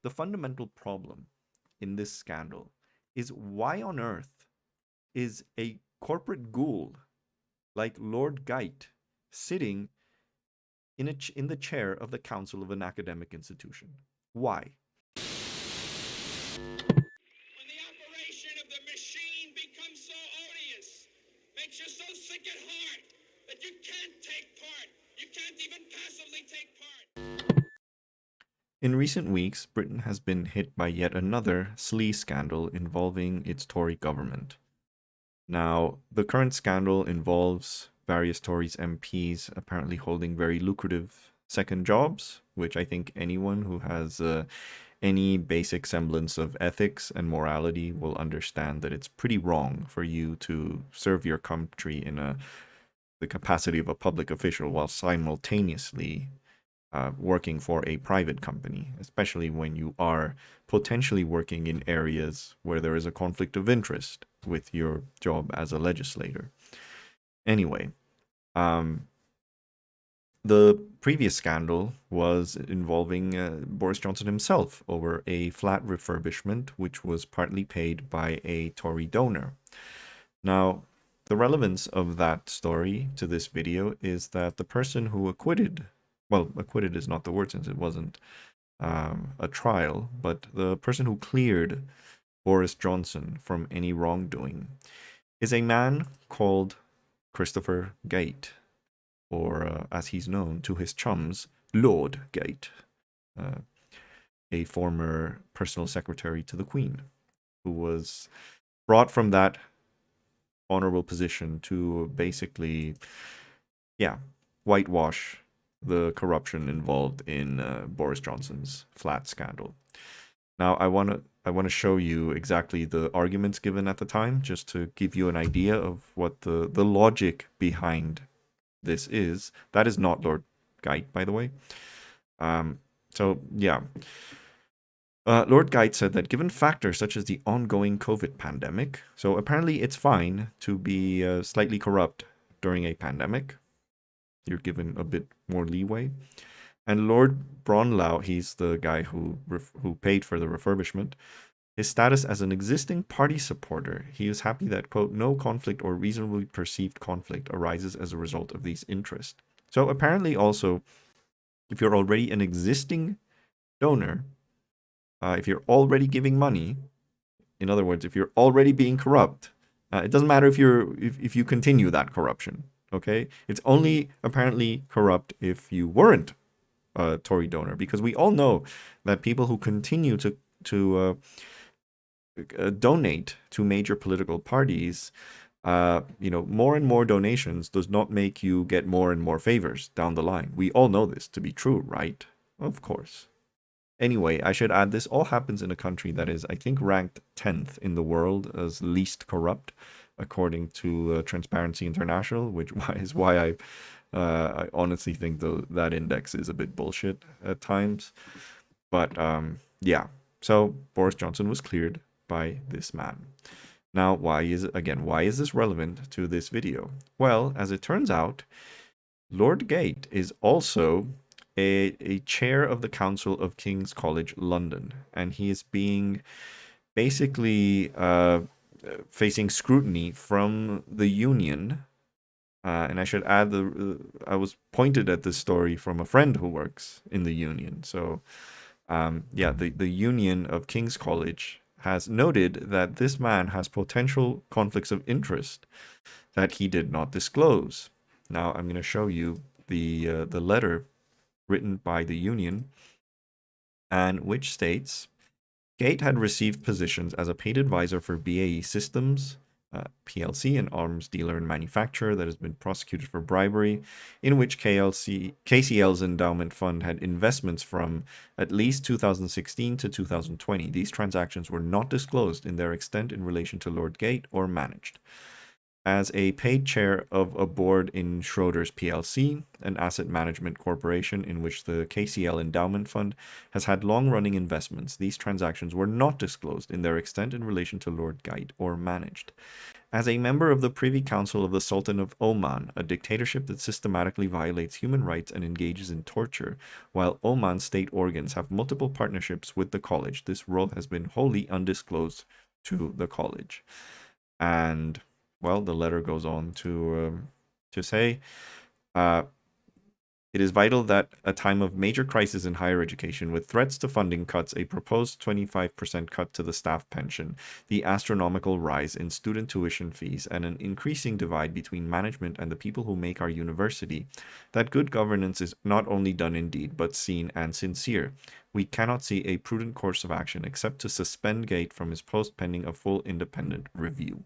The fundamental problem in this scandal is why on earth is a corporate ghoul like Lord Geidt sitting in the chair of the council of an academic institution? Why? When the operation of the machine becomes so odious, makes you so sick at heart that you can't take part. You can't even passively take part. In recent weeks, Britain has been hit by yet another slee scandal involving its Tory government. Now, the current scandal involves various Tories MPs apparently holding very lucrative second jobs, which I think anyone who has any basic semblance of ethics and morality will understand that it's pretty wrong for you to serve your country in the capacity of a public official while simultaneously working for a private company, especially when you are potentially working in areas where there is a conflict of interest with your job as a legislator. Anyway, the previous scandal was involving Boris Johnson himself over a flat refurbishment, which was partly paid by a Tory donor. Now, the relevance of that story to this video is that the person who acquitted, well, acquitted is not the word since it wasn't a trial, but the person who cleared Boris Johnson from any wrongdoing is a man called Christopher Geidt, or as he's known to his chums, Lord Geidt, a former personal secretary to the Queen, who was brought from that honorable position to basically, whitewash the corruption involved in Boris Johnson's flat scandal. Now, I want to show you exactly the arguments given at the time, just to give you an idea of what the logic behind this is. That is not Lord Geidt, by the way. Lord Geidt said that given factors such as the ongoing COVID pandemic, so apparently it's fine to be slightly corrupt during a pandemic. You're given a bit more leeway. And Lord Bronlau, he's the guy who paid for the refurbishment, his status as an existing party supporter, he is happy that, quote, no conflict or reasonably perceived conflict arises as a result of these interests. So apparently also, if you're already an existing donor, if you're already giving money, in other words, if you're already being corrupt, it doesn't matter if you continue that corruption, okay? It's only apparently corrupt if you weren't a Tory donor, because we all know that people who continue to donate to major political parties, more and more donations does not make you get more and more favors down the line. We all know this to be true, right? Of course. Anyway, I should add this all happens in a country that is, I think, ranked 10th in the world as least corrupt, according to Transparency International, which is why I honestly think that index is a bit bullshit at times. But so Boris Johnson was cleared by this man. Now, why is this relevant to this video? Well, as it turns out, Lord Geidt is also a chair of the Council of King's College London, and he is being basically facing scrutiny from the union. And I should add, I was pointed at this story from a friend who works in the union. So, the union of King's College has noted that this man has potential conflicts of interest that he did not disclose. Now, I'm going to show you the letter written by the union, and which states Geidt had received positions as a paid advisor for BAE Systems PLC, an arms dealer and manufacturer that has been prosecuted for bribery, in which KCL's endowment fund had investments from at least 2016 to 2020. These transactions were not disclosed in their extent in relation to Lord Geidt or managed. As a paid chair of a board in Schroders plc, an asset management corporation in which the KCL endowment fund has had long-running investments, these transactions were not disclosed in their extent in relation to Lord Geidt or managed. As a member of the Privy Council of the Sultan of Oman, a dictatorship that systematically violates human rights and engages in torture, while Oman's state organs have multiple partnerships with the college, this role has been wholly undisclosed to the college. And, well, the letter goes on to say, it is vital that a time of major crisis in higher education, with threats to funding cuts, a proposed 25% cut to the staff pension, the astronomical rise in student tuition fees, and an increasing divide between management and the people who make our university, that good governance is not only done in deed, but seen and sincere. We cannot see a prudent course of action except to suspend Geidt from his post pending a full independent review.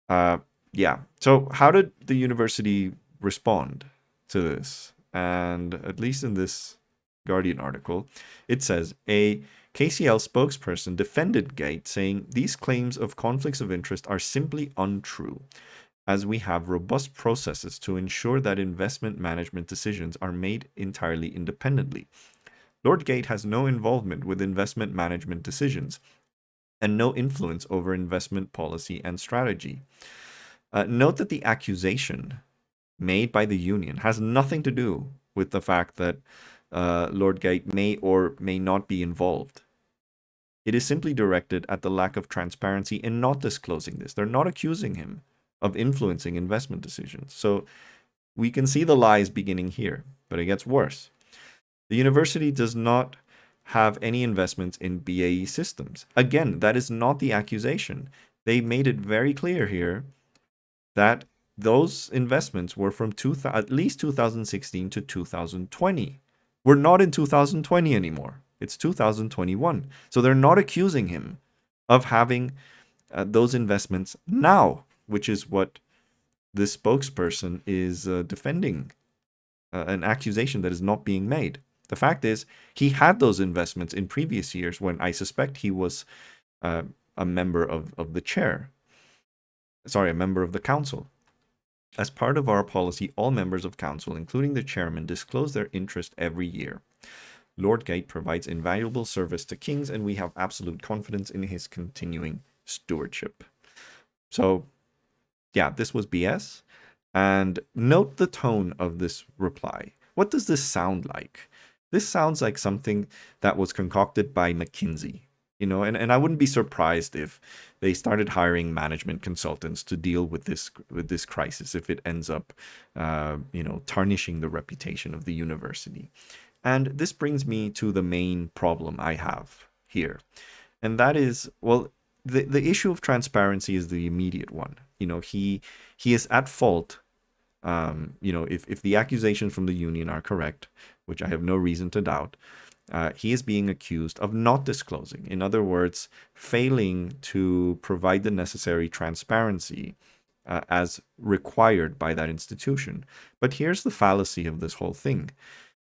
Yeah. So how did the university respond to this? And at least in this Guardian article, it says a KCL spokesperson defended Geidt, saying these claims of conflicts of interest are simply untrue, as we have robust processes to ensure that investment management decisions are made entirely independently. Lord Geidt has no involvement with investment management decisions and no influence over investment policy and strategy. Note that the accusation made by the union has nothing to do with the fact that Lord Geidt may or may not be involved. It is simply directed at the lack of transparency in not disclosing this. They're not accusing him of influencing investment decisions. So we can see the lies beginning here, but it gets worse. The university does not have any investments in BAE Systems. Again, that is not the accusation. They made it very clear here that those investments were from at least 2016 to 2020. We're not in 2020 anymore. It's 2021. So they're not accusing him of having those investments now, which is what this spokesperson is defending, an accusation that is not being made. The fact is, he had those investments in previous years when I suspect he was a member of the chair. Sorry, a member of the council. As part of our policy, all members of council, including the chairman, disclose their interest every year. Lord Geidt provides invaluable service to kings, and we have absolute confidence in his continuing stewardship. So, yeah, this was BS. And note the tone of this reply. What does this sound like? This sounds like something that was concocted by McKinsey. And I wouldn't be surprised if they started hiring management consultants to deal with this crisis if it ends up, tarnishing the reputation of the university. And this brings me to the main problem I have here, and that is, well, the issue of transparency is the immediate one. He is at fault. If the accusations from the union are correct, which I have no reason to doubt. He is being accused of not disclosing. In other words, failing to provide the necessary transparency as required by that institution. But here's the fallacy of this whole thing.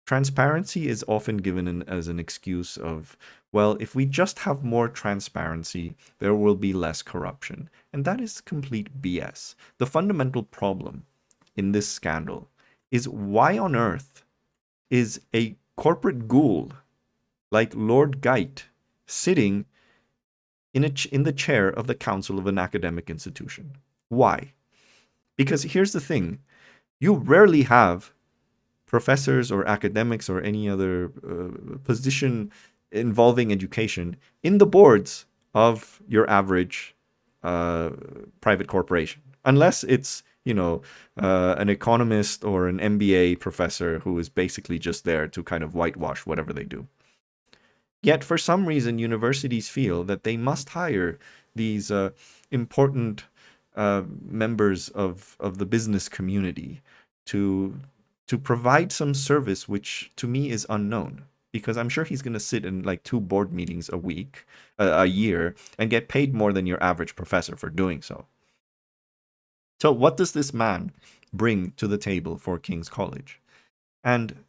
Transparency is often given as an excuse of, well, if we just have more transparency, there will be less corruption. And that is complete BS. The fundamental problem in this scandal is, why on earth is a corporate ghoul like Lord Geidt sitting in the chair of the council of an academic institution? Why? Because here's the thing. You rarely have professors or academics or any other position involving education in the boards of your average private corporation. Unless it's, an economist or an MBA professor who is basically just there to kind of whitewash whatever they do. Yet, for some reason, universities feel that they must hire these important members of the business community to provide some service, which to me is unknown. Because I'm sure he's going to sit in like 2 board meetings a year, and get paid more than your average professor for doing so. So what does this man bring to the table for King's College? And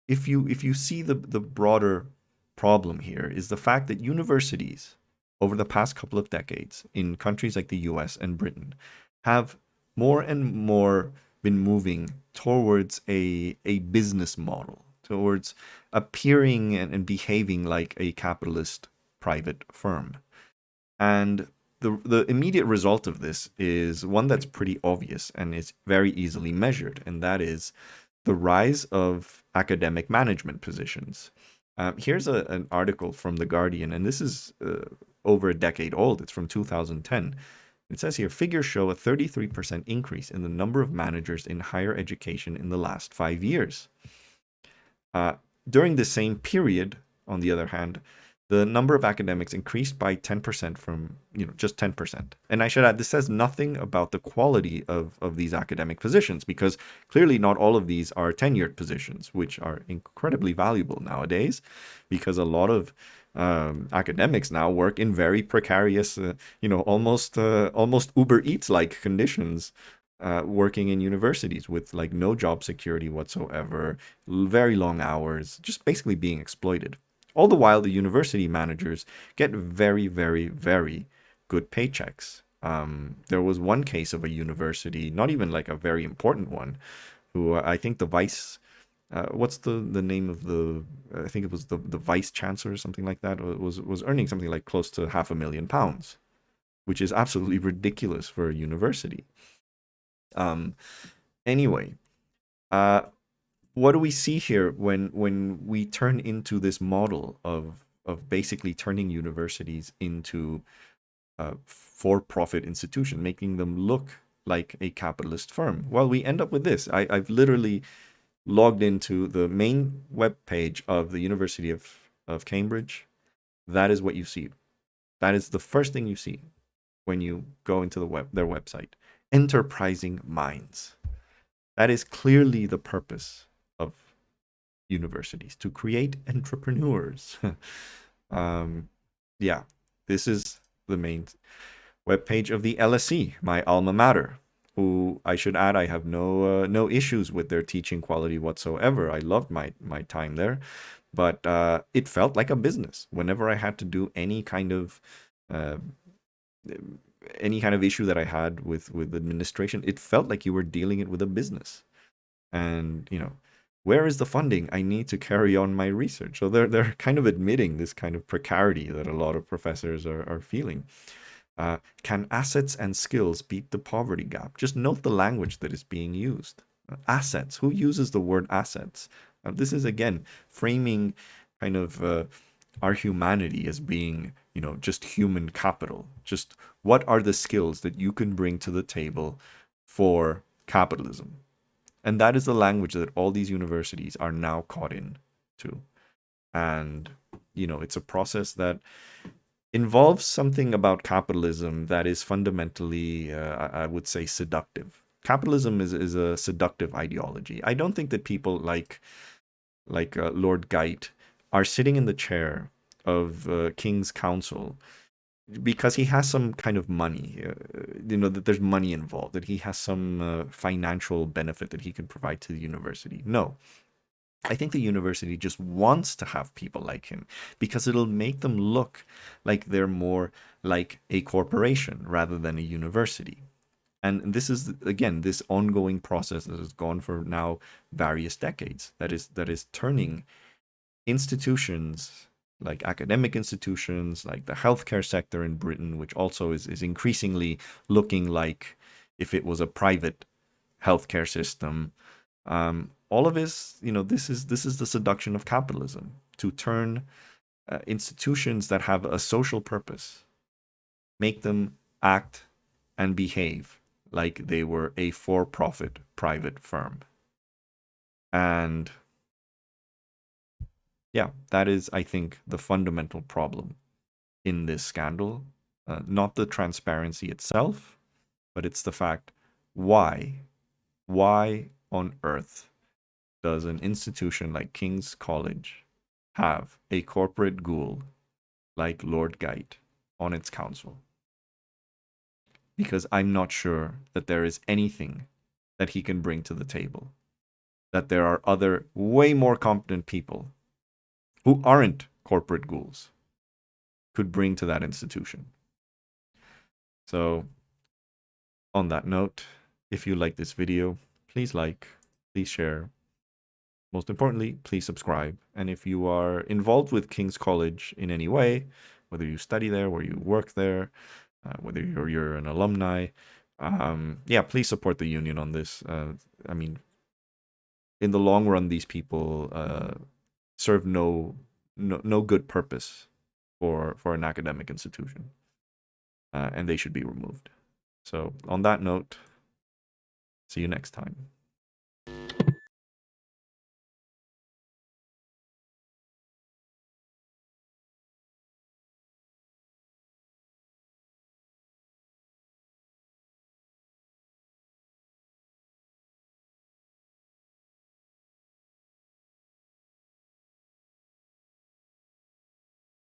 if you see the broader problem here is the fact that universities over the past couple of decades in countries like the US and Britain have more and more been moving towards a business model, towards appearing and behaving like a capitalist private firm. And the immediate result of this is one that's pretty obvious and is very easily measured, and that is the rise of academic management positions. Here's an article from The Guardian, and this is over a decade old. It's from 2010. It says here, figures show a 33% increase in the number of managers in higher education in the last 5 years. During the same period, on the other hand, the number of academics increased by 10% from, just 10%. And I should add, this says nothing about the quality of these academic positions, because clearly not all of these are tenured positions, which are incredibly valuable nowadays, because a lot of academics now work in very precarious, almost Uber Eats like conditions, working in universities with like no job security whatsoever, very long hours, just basically being exploited. All the while, the university managers get very, very, very good paychecks. There was one case of a university, not even like a very important one, who I think the vice, what's the name of I think it was the vice chancellor or something like that, was earning something like close to £500,000, which is absolutely ridiculous for a university. Anyway, what do we see here when we turn into this model of basically turning universities into for-profit institution, making them look like a capitalist firm? Well, we end up with this. I've literally logged into the main web page of the University of Cambridge. That is what you see. That is the first thing you see when you go into their website. Enterprising minds. That is clearly the purpose of universities, to create entrepreneurs. Yeah, this is the main webpage of the LSE, my alma mater, who I should add, I have no issues with their teaching quality whatsoever. I loved my time there, but it felt like a business. Whenever I had to do any kind of issue that I had with administration, it felt like you were dealing it with a business. And where is the funding I need to carry on my research? So they're kind of admitting this kind of precarity that a lot of professors are feeling. Can assets and skills beat the poverty gap? Just note the language that is being used. Assets. Who uses the word assets? This is, again, framing kind of our humanity as being, just human capital. Just what are the skills that you can bring to the table for capitalism? And that is the language that all these universities are now caught in to. And, it's a process that involves something about capitalism that is fundamentally, I would say, seductive. Capitalism is a seductive ideology. I don't think that people like Lord Geidt are sitting in the chair of King's Council because he has some kind of money, that there's money involved, that he has some financial benefit that he can provide to the university. No. I think the university just wants to have people like him because it'll make them look like they're more like a corporation rather than a university. And this is, again, this ongoing process that has gone for now various decades, that is turning institutions, like academic institutions, like the healthcare sector in Britain, which also is increasingly looking like if it was a private healthcare system. All of this, this is the seduction of capitalism, to turn institutions that have a social purpose, make them act and behave like they were a for-profit private firm. And yeah, that is, I think, the fundamental problem in this scandal. Not the transparency itself, but it's the fact, why on earth does an institution like King's College have a corporate ghoul like Lord Geidt on its council? Because I'm not sure that there is anything that he can bring to the table, that there are other way more competent people who aren't corporate ghouls could bring to that institution. So On that note, if you like this video, please like, please share. Most importantly, please subscribe. And if you are involved with King's College in any way, whether you study there, or you work there, whether you're an alumni, yeah, please support the union on this. I mean, in the long run, these people serve no good purpose for an academic institution, and they should be removed. So on that note, see you next time.